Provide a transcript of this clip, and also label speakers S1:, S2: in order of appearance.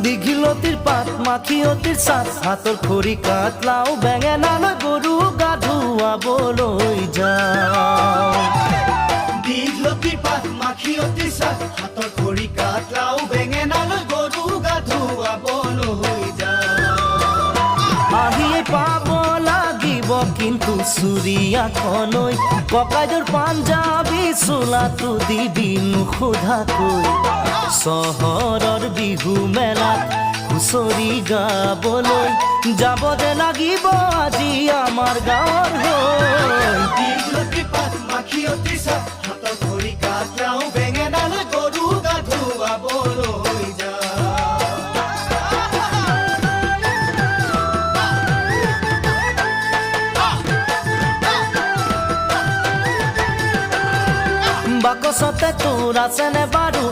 S1: দীঘিলতিৰ পাত মাখিয়তিৰ চাট হাতৰ খৰি কাট লাও বেঙেনালৈ গৰু গা ধুৱাবলৈ যাওঁ
S2: দীঘলতিৰ পাত মাখিয়তিৰ চাট হাতৰ খৰি কাট লাও বেঙেনালৈ গৰু গা ধুৱাবলৈ যাওঁ
S1: আহিয়ে পাব লাগিব কিন্তু চুৰিয়াখনৈ ককাইদেউৰ পাঞ্জাবী চোলাটো দিবি নোসোধাকৈ চহৰৰ বিহু মেলাত হুঁচৰি গাবলৈ যাব যে লাগিব আজি আমাৰ গাঁৱৰ হৈ
S2: দীঘলতিৰ পাত মাখিয়তিৰ চাট হাতৰ খৰি কাট লাও বেঙেনালৈ গৰু গা ধুৱাবলৈ যাওঁ
S1: বাকচতে তোৰ আছেনে বাৰু